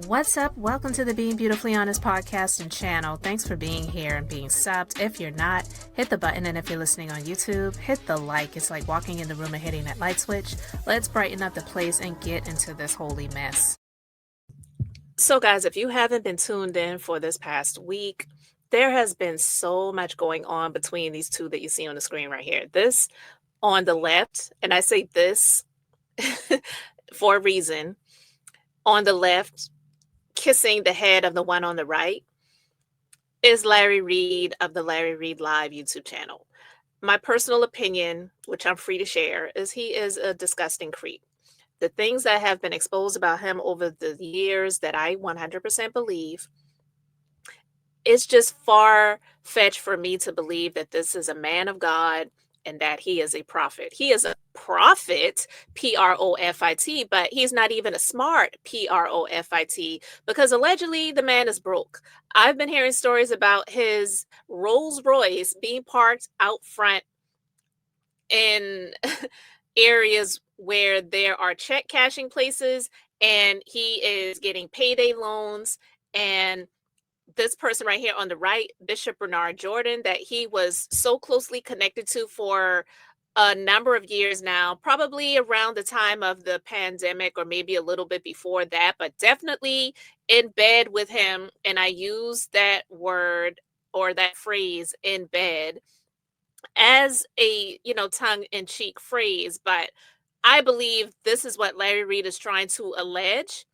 What's up? Welcome to the Being Beautifully Honest podcast and channel. Thanks for being here and being subbed. If you're not, hit the button, and if you're listening on YouTube, hit the like. It's like walking in the room and hitting that light switch. Let's brighten up the place and get into this holy mess. So guys, if you haven't been tuned in for this past week, there has been so much going on between these two that you see on the screen right here. This on the left, and I say this for a reason, on the left, kissing the head of the one on the right, is Larry Reid of the Larry Reid Live YouTube channel. My personal opinion, which I'm free to share, is he is a disgusting creep. The things that have been exposed about him over the years that I 100% believe, it's just far-fetched for me to believe that this is a man of God and that he is a prophet. He is a prophet, P-R-O-F-I-T, but he's not even a smart, P-R-O-F-I-T, because allegedly the man is broke. I've been hearing stories about his Rolls Royce being parked out front in areas where there are check cashing places, and he is getting payday loans. And this person right here on the right, Bishop Bernard Jordan, that he was so closely connected to for a number of years now, probably around the time of the pandemic or maybe a little bit before that, but definitely in bed with him. And I use that word or that phrase, in bed, as a, tongue-in-cheek phrase. But I believe this is what Larry Reid is trying to allege,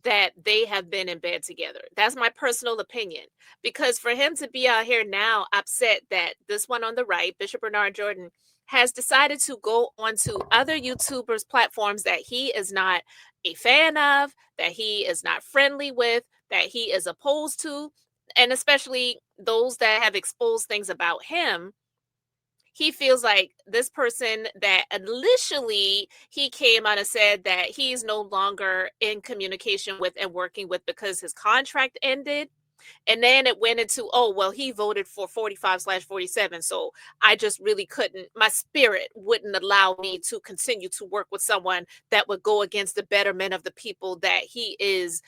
that they have been in bed together. That's my personal opinion. Because for him to be out here now upset that this one on the right, Bishop Bernard Jordan, has decided to go onto other YouTubers' platforms that he is not a fan of, that he is not friendly with, that he is opposed to, and especially those that have exposed things about him, he feels like this person that initially he came out and said that he's no longer in communication with and working with because his contract ended. And then it went into, oh, well, he voted for 45/47. So I just really couldn't, my spirit wouldn't allow me to continue to work with someone that would go against the betterment of the people that he is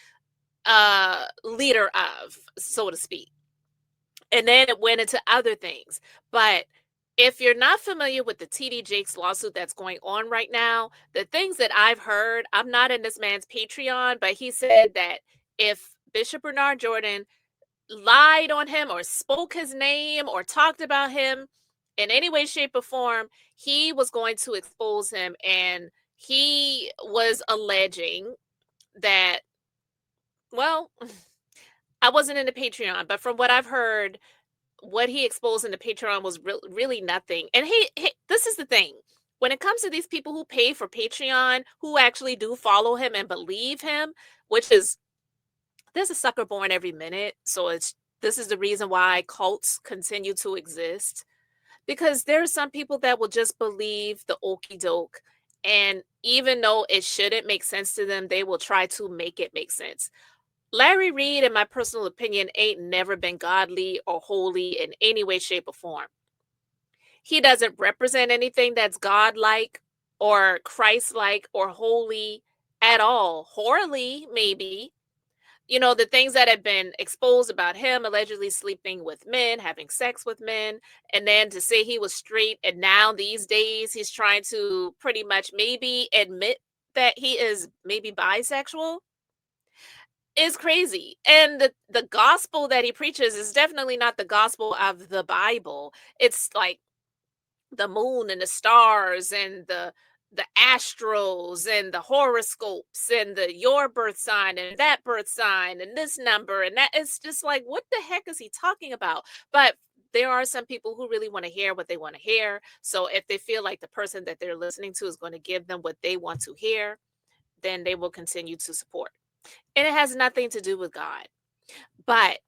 leader of, so to speak. And then it went into other things. But if you're not familiar with the TD Jakes lawsuit that's going on right now, the things that I've heard, I'm not in this man's Patreon, but he said that if Bishop Bernard Jordan lied on him or spoke his name or talked about him in any way, shape, or form, he was going to expose him. And he was alleging that, well, I wasn't in the Patreon, but from what I've heard, what he exposed in the Patreon was really nothing. And this is the thing. When it comes to these people who pay for Patreon, who actually do follow him and believe him, which is, there's a sucker born every minute. So this is the reason why cults continue to exist. Because there are some people that will just believe the okie doke. And even though it shouldn't make sense to them, they will try to make it make sense. Larry Reid, in my personal opinion, ain't never been godly or holy in any way, shape, or form. He doesn't represent anything that's godlike or Christ-like or holy at all. Holy, maybe. You know, the things that have been exposed about him, allegedly sleeping with men, having sex with men, and then to say he was straight, and now these days he's trying to pretty much maybe admit that he is maybe bisexual, is crazy. And the gospel that he preaches is definitely not the gospel of the Bible. It's like the moon and the stars and the astros and the horoscopes and your birth sign and that birth sign and this number and that. It's just like, what the heck is he talking about? But there are some people who really want to hear what they want to hear. So if they feel like the person that they're listening to is going to give them what they want to hear, then they will continue to support. And it has nothing to do with God. But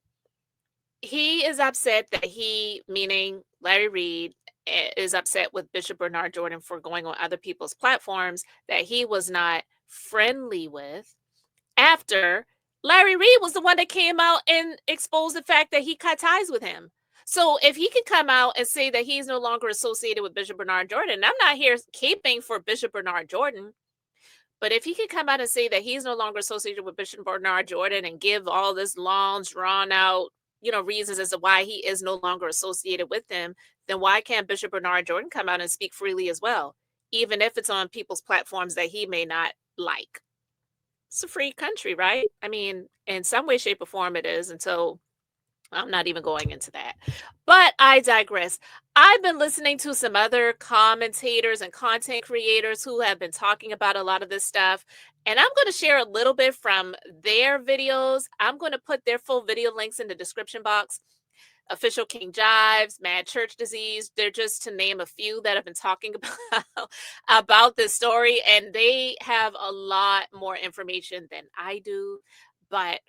he is upset that he, meaning Larry Reid, is upset with Bishop Bernard Jordan for going on other people's platforms, that he was not friendly with after Larry Reid was the one that came out and exposed the fact that he cut ties with him. So if he can come out and say that he's no longer associated with Bishop Bernard Jordan, I'm not here caping for Bishop Bernard Jordan, but if he could come out and say that he's no longer associated with Bishop Bernard Jordan and give all this long, drawn out, reasons as to why he is no longer associated with them, then why can't Bishop Bernard Jordan come out and speak freely as well, even if it's on people's platforms that he may not like? It's a free country, right? I mean, in some way, shape, or form it is. And so I'm not even going into that. But I digress. I've been listening to some other commentators and content creators who have been talking about a lot of this stuff. And I'm going to share a little bit from their videos. I'm going to put their full video links in the description box. Official King Jives, Mad Church Disease. They're just to name a few that have been talking about this story. And they have a lot more information than I do. But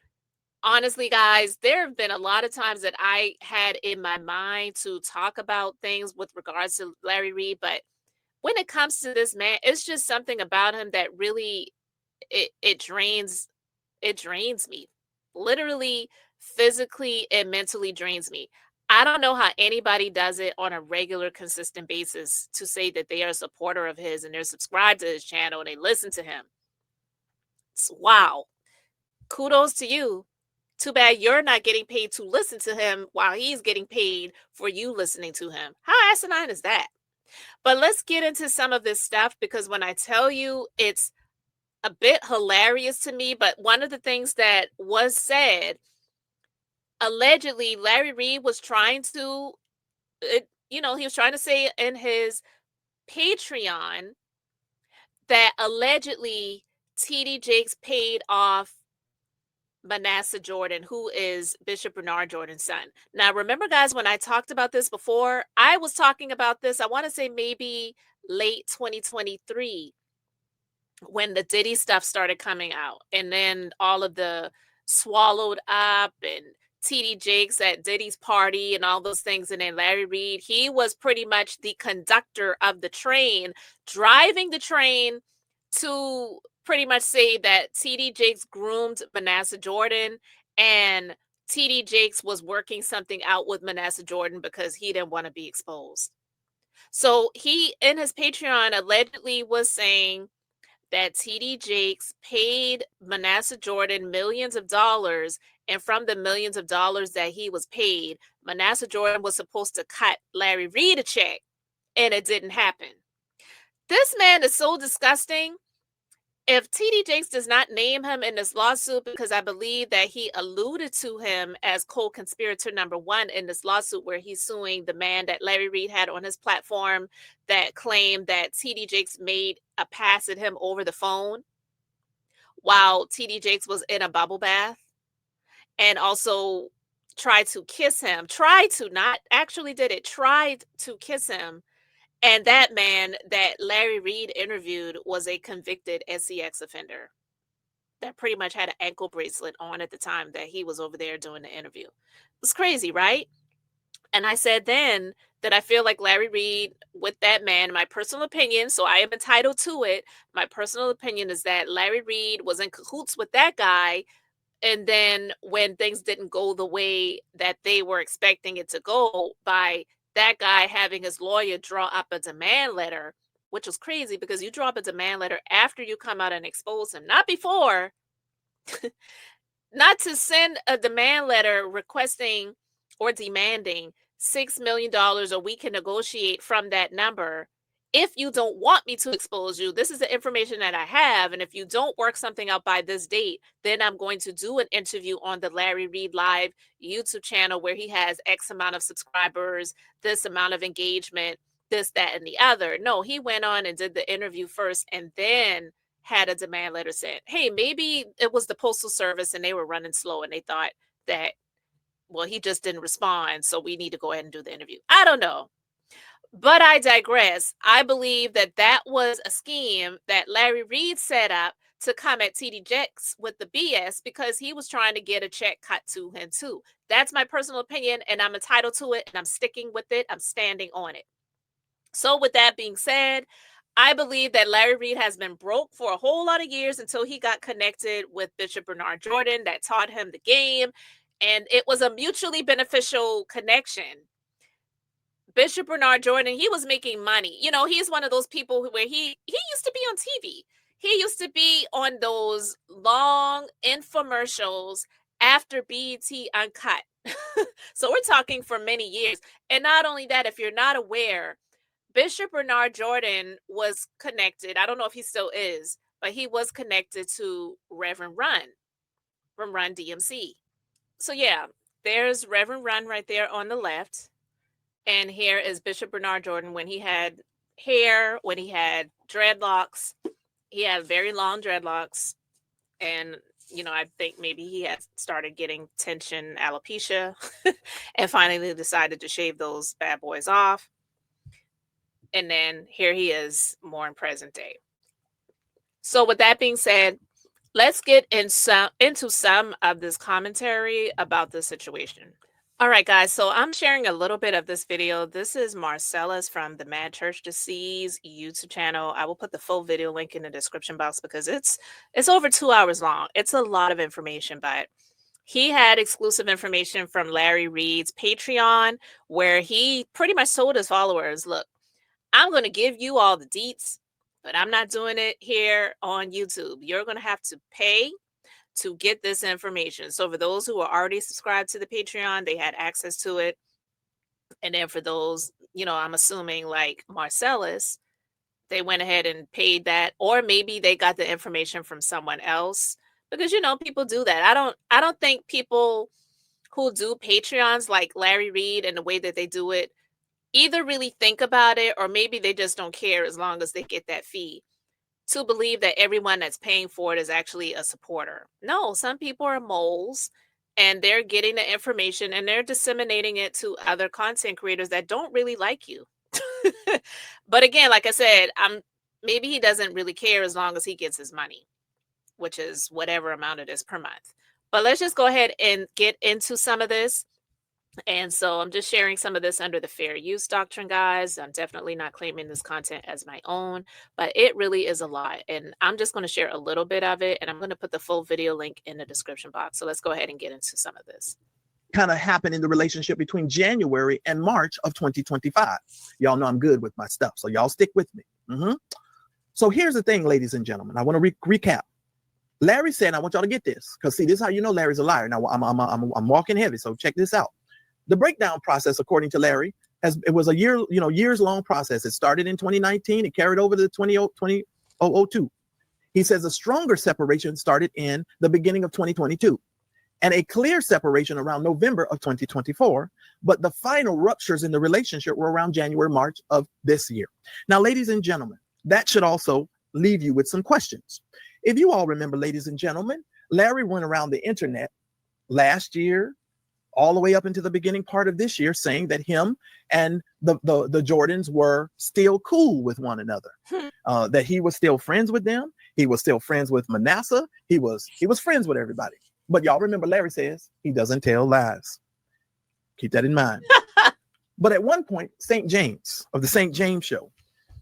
honestly, guys, there have been a lot of times that I had in my mind to talk about things with regards to Larry Reid, but when it comes to this man, it's just something about him that really it drains me. Literally, physically and mentally drains me. I don't know how anybody does it on a regular, consistent basis to say that they are a supporter of his and they're subscribed to his channel and they listen to him. Wow. Kudos to you. Too bad you're not getting paid to listen to him while he's getting paid for you listening to him. How asinine is that? But let's get into some of this stuff because when I tell you it's a bit hilarious to me, but one of the things that was said, allegedly Larry Reid was trying to, he was trying to say in his Patreon that allegedly TD Jakes paid off Manasseh Jordan, who is Bishop Bernard Jordan's son. Now, remember, guys, when I talked about this before, I was talking about this, I want to say maybe late 2023 when the Diddy stuff started coming out. And then all of the swallowed up and TD Jakes at Diddy's party and all those things. And then Larry Reid, he was pretty much the conductor of the train, driving the train to pretty much say that TD Jakes groomed Manasseh Jordan and TD Jakes was working something out with Manasseh Jordan because he didn't want to be exposed. So he, in his Patreon, allegedly was saying that TD Jakes paid Manasseh Jordan millions of dollars, and from the millions of dollars that he was paid, Manasseh Jordan was supposed to cut Larry Reid a check, and it didn't happen. This man is so disgusting. If TD Jakes does not name him in this lawsuit, because I believe that he alluded to him as co-conspirator number one in this lawsuit where he's suing the man that Larry Reid had on his platform that claimed that TD Jakes made a pass at him over the phone while TD Jakes was in a bubble bath and also tried to kiss him, tried to, not actually did it, tried to kiss him. And that man that Larry Reid interviewed was a convicted SCX offender that pretty much had an ankle bracelet on at the time that he was over there doing the interview. It was crazy, right? And I said then that I feel like Larry Reid with that man, my personal opinion, so I am entitled to it. My personal opinion is that Larry Reid was in cahoots with that guy. And then when things didn't go the way that they were expecting it to go, by that guy having his lawyer draw up a demand letter, which was crazy because you draw up a demand letter after you come out and expose him, not before. Not to send a demand letter requesting or demanding $6 million, or we can negotiate from that number. If you don't want me to expose you, this is the information that I have. And if you don't work something out by this date, then I'm going to do an interview on the Larry Reid Live YouTube channel where he has X amount of subscribers, this amount of engagement, this, that, and the other. No, he went on and did the interview first and then had a demand letter sent. Hey, maybe it was the postal service and they were running slow and they thought that, well, he just didn't respond, so we need to go ahead and do the interview. I don't know. But I digress. I believe that that was a scheme that Larry Reid set up to come at TD Jakes with the BS because he was trying to get a check cut to him too. That's my personal opinion and I'm entitled to it and I'm sticking with it. I'm standing on it. So with that being said, I believe that Larry Reid has been broke for a whole lot of years until he got connected with Bishop Bernard Jordan that taught him the game. And it was a mutually beneficial connection. Bishop Bernard Jordan, he was making money. You know, he's one of those people where he used to be on TV. He used to be on those long infomercials after BET Uncut. So we're talking for many years. And not only that, if you're not aware, Bishop Bernard Jordan was connected. I don't know if he still is, but he was connected to Reverend Run from Run DMC. So yeah, there's Reverend Run right there on the left. And here is Bishop Bernard Jordan when he had hair, when he had dreadlocks. He had very long dreadlocks. And, you know, I think maybe he had started getting tension alopecia and finally decided to shave those bad boys off. And then here he is more in present day. So with that being said, let's get into some of this commentary about the situation. All right, guys, so I'm sharing a little bit of this video. This is Marcellus from the Mad Church to See's YouTube channel. I will put the full video link in the description box because it's over 2 hours long. It's a lot of information, but he had exclusive information from Larry Reid's Patreon where he pretty much told his followers, look, I'm going to give you all the deets, but I'm not doing it here on YouTube. You're going to have to pay to get this information. So for those who are already subscribed to the Patreon, they had access to it. And then for those, you know, I'm assuming like Marcellus, they went ahead and paid that, or maybe they got the information from someone else because, you know, people do that. I don't think people who do Patreons like Larry Reid and the way that they do it either really think about it or maybe they just don't care as long as they get that fee to believe that everyone that's paying for it is actually a supporter. No, some people are moles and they're getting the information and they're disseminating it to other content creators that don't really like you. But again, like I said, maybe he doesn't really care as long as he gets his money, which is whatever amount it is per month. But let's just go ahead and get into some of this. And so I'm just sharing some of this under the fair use doctrine, guys. I'm definitely not claiming this content as my own, but it really is a lot. And I'm just going to share a little bit of it, and I'm going to put the full video link in the description box. So let's go ahead and get into some of this. Kind of happened in the relationship between January and March of 2025. Y'all know I'm good with my stuff, so y'all stick with me. So here's the thing, ladies and gentlemen. I want to recap. Larry said, I want y'all to get this, because see, this is how you know Larry's a liar. Now I'm walking heavy, so check this out. The breakdown process, according to Larry, it was a years long process. It started in 2019. It carried over to 2002. He says a stronger separation started in the beginning of 2022 and a clear separation around November of 2024. But the final ruptures in the relationship were around January, March of this year. Now, ladies and gentlemen, that should also leave you with some questions. If you all remember, ladies and gentlemen, Larry went around the internet last year, all the way up into the beginning part of this year, saying that him and the Jordans were still cool with one another, that he was still friends with them. He was still friends with Manasseh. He was friends with everybody. But y'all remember Larry says he doesn't tell lies. Keep that in mind. But at one point, St. James of the St. James Show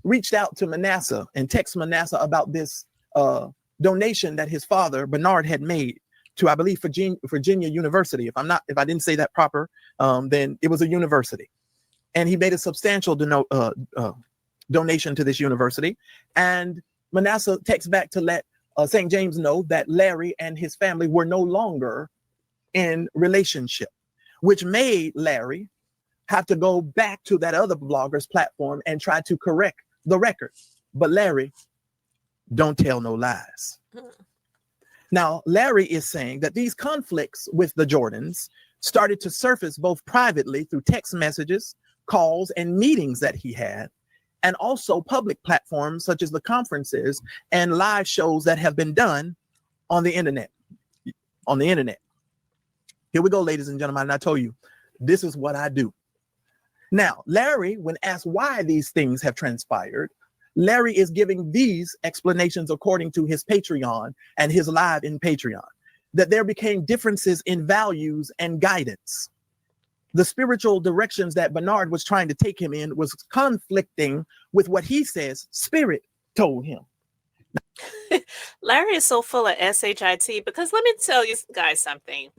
reached out to Manasseh and texted Manasseh about this donation that his father, Bernard, had made to, I believe, Virginia University. If I didn't say that proper, then it was a university. And he made a substantial donation to this university. And Manasseh texts back to let St. James know that Larry and his family were no longer in relationship, which made Larry have to go back to that other blogger's platform and try to correct the record. But Larry, don't tell no lies. Now, Larry is saying that these conflicts with the Jordans started to surface both privately through text messages, calls, and meetings that he had, and also public platforms such as the conferences and live shows that have been done on the internet. Here we go, ladies and gentlemen. And I told you, this is what I do. Now, Larry, when asked why these things have transpired, Larry is giving these explanations according to his Patreon and his live in Patreon, that there became differences in values and guidance. the spiritual directions that Bernard was trying to take him in was conflicting with what he says Spirit told him. Larry is so full of SHIT because let me tell you guys something.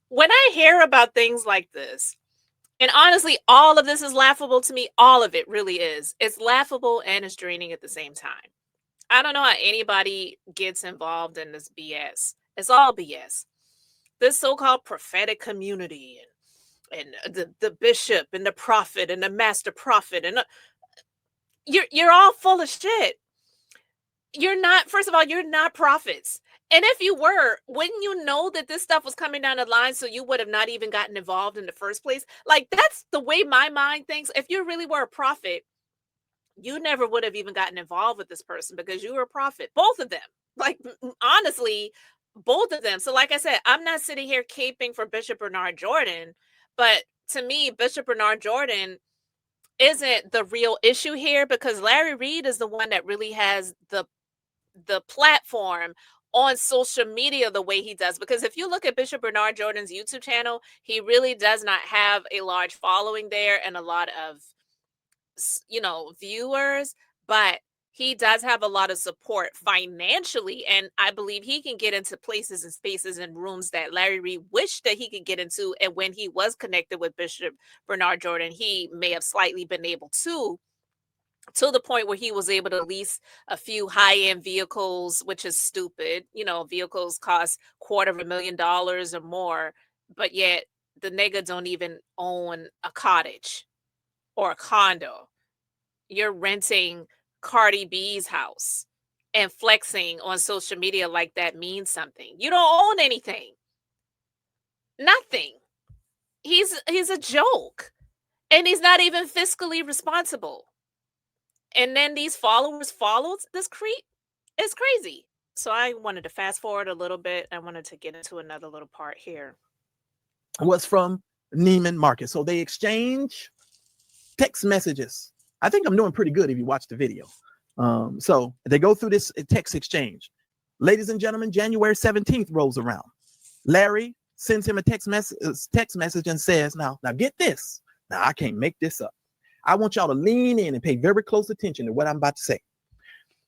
When I hear about things like this, and honestly, all of this is laughable to me. All of it really is. It's laughable and it's draining at the same time. I don't know how anybody gets involved in this BS. It's all BS. This so-called prophetic community and the bishop and the prophet and the master prophet and you're all full of shit. You're not, first of all, you're not prophets. And if you were, wouldn't you know that this stuff was coming down the line so you would have not even gotten involved in the first place? Like, that's the way my mind thinks. If you really were a prophet, you never would have even gotten involved with this person because you were a prophet. Both of them. Like, honestly, both of them. So like I said, I'm not sitting here caping for Bishop Bernard Jordan, but to me, Bishop Bernard Jordan isn't the real issue here because Larry Reid is the one that really has the platform on social media the way he does. Because if you look at Bishop Bernard Jordan's YouTube channel, he really does not have a large following there and a lot of, viewers, but he does have a lot of support financially. And I believe he can get into places and spaces and rooms that Larry Reid wished that he could get into. And when he was connected with Bishop Bernard Jordan, he may have slightly been able to the point where he was able to lease a few high-end vehicles, which is stupid. Vehicles cost $250,000 or more, but yet the nigga don't even own a cottage or a condo. You're renting Cardi B's house and flexing on social media like that means something. You don't own anything. Nothing. He's a joke. And he's not even fiscally responsible. And then these followers followed this creep. It's crazy. So I wanted to fast forward a little bit. I wanted to get into another little part here. Was from Neiman Marcus. So they exchange text messages. I think I'm doing pretty good if you watch the video. So they go through this text exchange. Ladies and gentlemen, January 17th rolls around. Larry sends him a text message and says, now get this. Now I can't make this up. I want y'all to lean in and pay very close attention to what I'm about to say.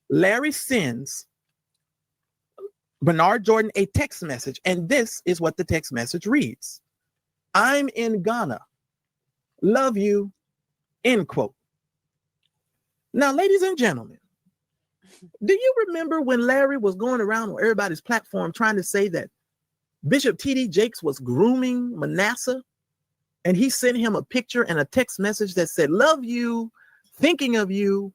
Larry sends Bernard Jordan a text message, and this is what the text message reads. I'm in Ghana. Love you. End quote. Now, ladies and gentlemen, do you remember when Larry was going around on everybody's platform trying to say that Bishop T.D. Jakes was grooming Manasseh? And he sent him a picture and a text message that said, love you, thinking of you.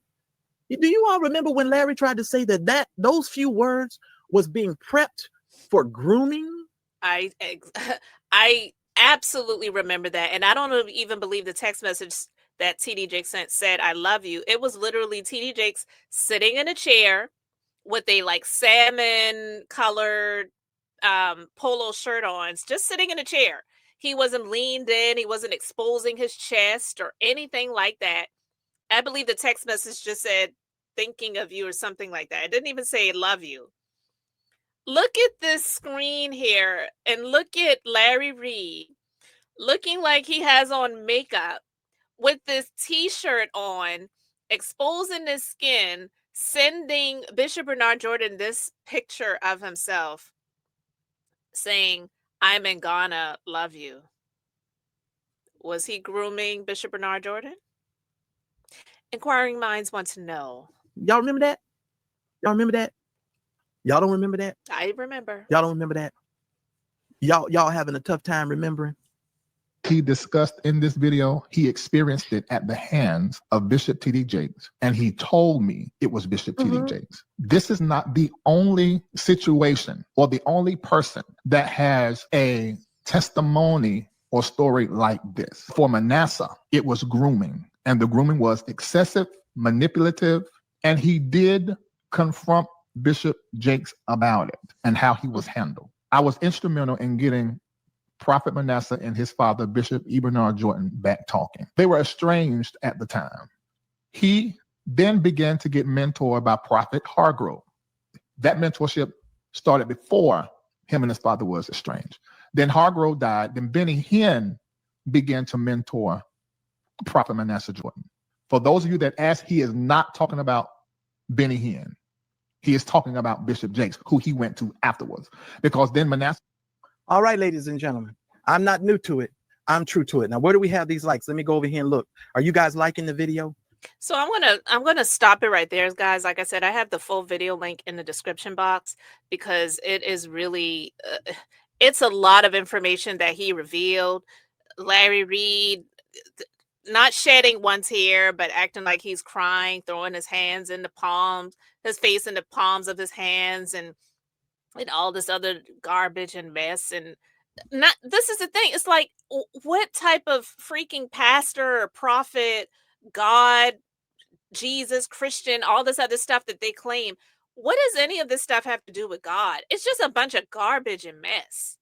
Do you all remember when Larry tried to say that those few words was being prepped for grooming? I absolutely remember that. And I don't even believe the text message that T.D. Jakes sent said, I love you. It was literally T.D. Jakes sitting in a chair with a salmon colored polo shirt on, just sitting in a chair. He wasn't leaned in. He wasn't exposing his chest or anything like that. I believe the text message just said, thinking of you or something like that. It didn't even say love you. Look at this screen here and look at Larry Reid looking like he has on makeup with this t-shirt on, exposing his skin, sending Bishop Bernard Jordan this picture of himself saying, I'm in Ghana, love you. Was he grooming Bishop Bernard Jordan? Inquiring minds want to know. Y'all remember that? Y'all remember that? Y'all don't remember that? I remember. Y'all don't remember that? Y'all having a tough time remembering? He discussed in this video, he experienced it at the hands of Bishop T.D. Jakes, and he told me it was Bishop T.D. Jakes. This is not the only situation or the only person that has a testimony or story like this. For Manasseh, it was grooming, and the grooming was excessive, manipulative, and he did confront Bishop Jakes about it and how he was handled. I was instrumental in getting Prophet Manasseh and his father, Bishop E. Bernard Jordan, back talking. They were estranged at the time. He then began to get mentored by Prophet Hargrove. That mentorship started before him and his father was estranged. Then Hargrove died. Then Benny Hinn began to mentor Prophet Manasseh Jordan. For those of you that ask, he is not talking about Benny Hinn. He is talking about Bishop Jakes, who he went to afterwards. Because then Manasseh. All right, ladies and gentlemen, I'm not new to it. I'm true to it. Now, where do we have these likes? Let me go over here and look. Are you guys liking the video? So I'm gonna stop it right there, guys. Like I said, I have the full video link in the description box because it is really, it's a lot of information that he revealed. Larry Reid, not shedding one tear, but acting like he's crying, throwing his hands in the palms, his face in the palms of his hands, and all this other garbage and mess. And not, this is the thing. It's like, what type of freaking pastor or prophet, God, Jesus, Christian, all this other stuff that they claim, what does any of this stuff have to do with God? It's just a bunch of garbage and mess,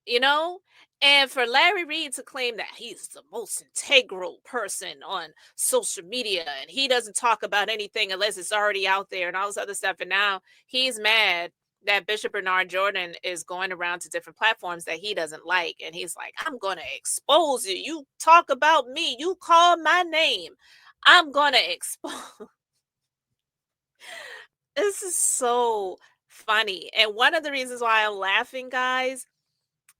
you know? And for Larry Reid to claim that he's the most integral person on social media and he doesn't talk about anything unless it's already out there and all this other stuff. And now he's mad that Bishop Bernard Jordan is going around to different platforms that he doesn't like. And he's like, I'm going to expose you. You talk about me. You call my name. I'm going to expose. This is so funny. And one of the reasons why I'm laughing, guys,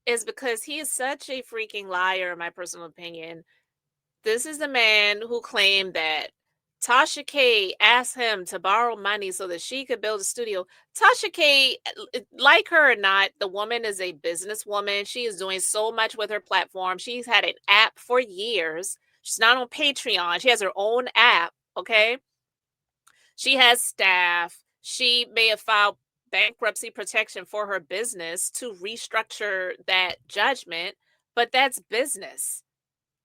is because he is such a freaking liar, in my personal opinion. This is the man who claimed that Tasha K asked him to borrow money so that she could build a studio. Tasha K, like her or not, the woman is a businesswoman. She is doing so much with her platform. She's had an app for years. She's not on Patreon. She has her own app, okay? She has staff. She may have filed bankruptcy protection for her business to restructure that judgment, but that's business.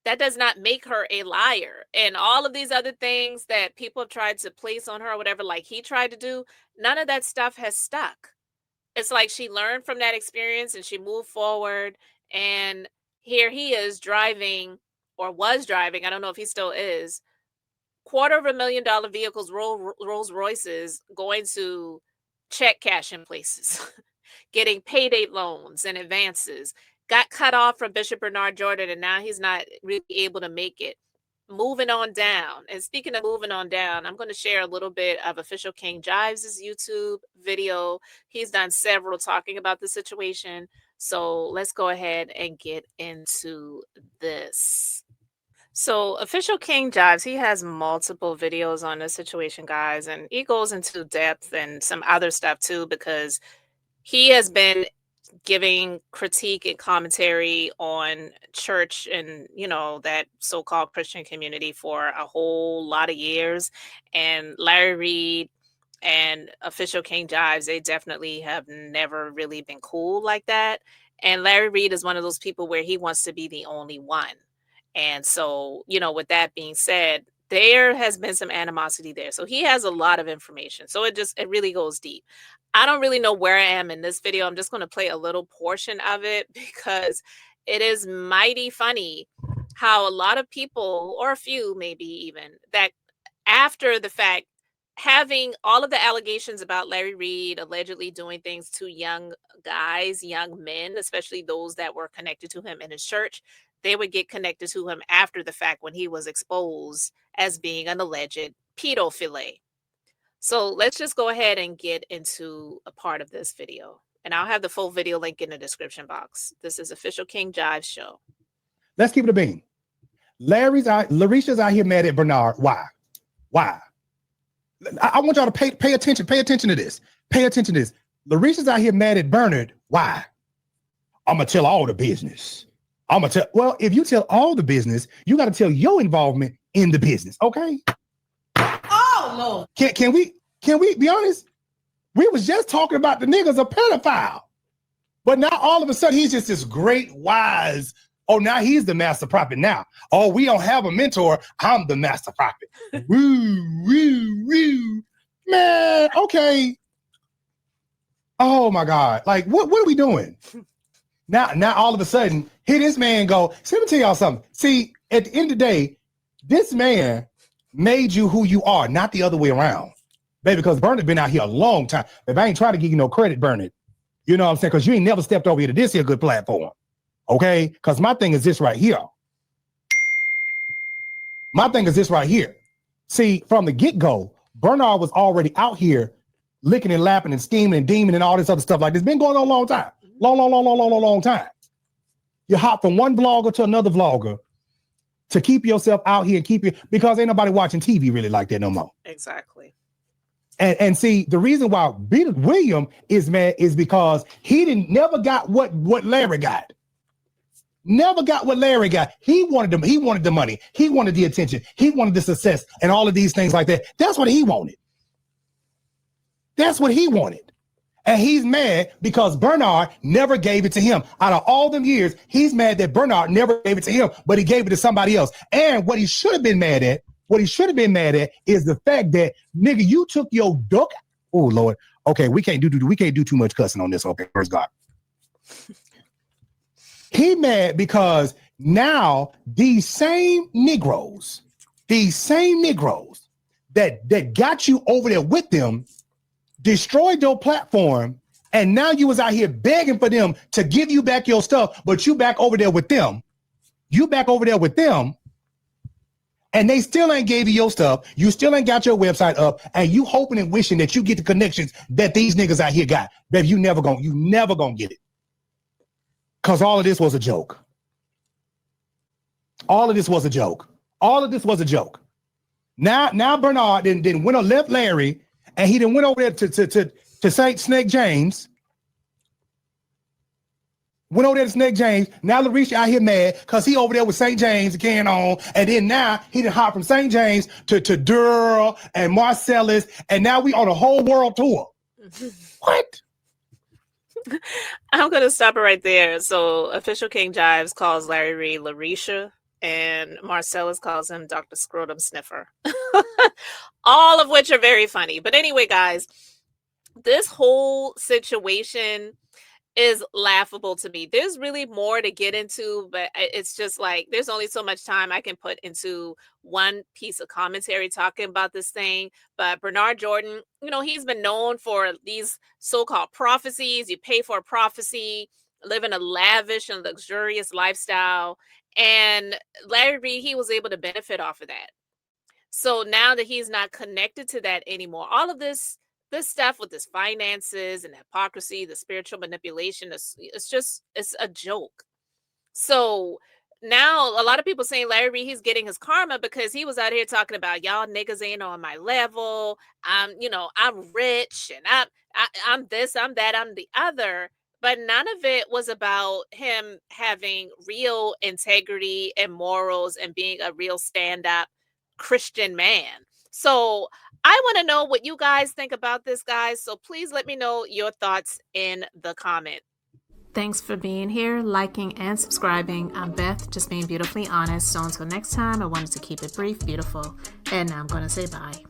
That does not make her a liar. And all of these other things that people have tried to place on her or whatever, like he tried to do, none of that stuff has stuck. It's like she learned from that experience and she moved forward. And here he is driving, or was driving, I don't know if he still is, $250,000 vehicles, Rolls Royces, going to check cashing places, getting payday loans and advances, got cut off from Bishop Bernard Jordan, and now he's not really able to make it. Moving on down. And speaking of moving on down, I'm going to share a little bit of Official King Jives' YouTube video. He's done several talking about the situation. So let's go ahead and get into this. So Official King Jives, he has multiple videos on this situation, guys, and he goes into depth and some other stuff too, because he has been giving critique and commentary on church and, you know, that so-called Christian community for a whole lot of years. And Larry Reid and Official King Jives, they definitely have never really been cool like that. And Larry Reid is one of those people where he wants to be the only one. And so, you know, with that being said, there has been some animosity there. So he has a lot of information. So it really goes deep. I don't really know where I am in this video. I'm just going to play a little portion of it because it is mighty funny how a lot of people, or a few maybe even, that after the fact, having all of the allegations about Larry Reid allegedly doing things to young guys, young men, especially those that were connected to him in his church, they would get connected to him after the fact when he was exposed as being an alleged pedophile. So let's just go ahead and get into a part of this video. And I'll have the full video link in the description box. This is Official King Jives show. Let's keep it a bean. Larisha's out here mad at Bernard. Why? I want y'all to pay attention. Pay attention to this. Pay attention to this. Larisha's out here mad at Bernard. Why? I'm going to tell all the business. Well, if you tell all the business, you got to tell your involvement in the business. Okay. Oh, Lord. Can we be honest? We was just talking about the nigga's a pedophile. But now all of a sudden he's just this great wise. Oh, now he's the master prophet now. Oh, we don't have a mentor. I'm the master prophet. Woo. Man, okay. Oh my God. Like, what are we doing? Now all of a sudden, here this man go, let me tell y'all something. See, at the end of the day, this man made you who you are, not the other way around. Baby, because Bernard been out here a long time. If I ain't trying to give you no credit, Bernard, you know what I'm saying? Because you ain't never stepped over here to this here good platform. Okay? Because my thing is this right here. My thing is this right here. See, from the get-go, Bernard was already out here licking and lapping and scheming and demon and all this other stuff like this. Been going on a long time. Long time. You hop from one vlogger to another vlogger to keep yourself out here, because ain't nobody watching TV really like that no more. Exactly. And see, the reason why William is mad is because he never got what Larry got. Never got what Larry got. He wanted the money. He wanted the attention. He wanted the success and all of these things like that. That's what he wanted. That's what he wanted. And he's mad because Bernard never gave it to him. Out of all them years, he's mad that Bernard never gave it to him, but he gave it to somebody else. And what he should have been mad at, is the fact that, nigga, you took your duck. Oh Lord. Okay, we can't do too much cussing on this. Okay, praise God. He mad because now these same Negroes that got you over there with them destroyed your platform, and now you was out here begging for them to give you back your stuff, but you back over there with them. And they still ain't gave you your stuff. You still ain't got your website up, and you hoping and wishing that you get the connections that these niggas out here got. Baby, you never gonna get it. Cause all of this was a joke. All of this was a joke. Now Bernard then went and left Larry, and he then went over there to St. Snake James. Went over there to Snake James. Now Larisha out here mad because he over there with St. James and carrying on. And then now he done hop from St. James to Durrell and Marcellus. And now we on a whole world tour. What? I'm going to stop it right there. So Official King Jives calls Larry Reid Larisha, and Marcellus calls him Dr. Scrotum Sniffer. All of which are very funny. But anyway, guys, this whole situation is laughable to me. There's really more to get into, but it's just like there's only so much time I can put into one piece of commentary talking about this thing. But Bernard Jordan, he's been known for these so-called prophecies. You pay for a prophecy, living a lavish and luxurious lifestyle. And Larry Reid, he was able to benefit off of that. So now that he's not connected to that anymore, all of this stuff with his finances and hypocrisy, the spiritual manipulation, it's a joke. So now a lot of people saying Larry Reid, he's getting his karma because he was out here talking about y'all niggas ain't on my level. I'm rich and I'm this, I'm that, I'm the other. But none of it was about him having real integrity and morals and being a real stand-up Christian man. So I want to know what you guys think about this, guys. So please let me know your thoughts in the comment. Thanks for being here, liking, and subscribing. I'm Beth, just being beautifully honest. So until next time, I wanted to keep it brief, beautiful, and now I'm going to say bye.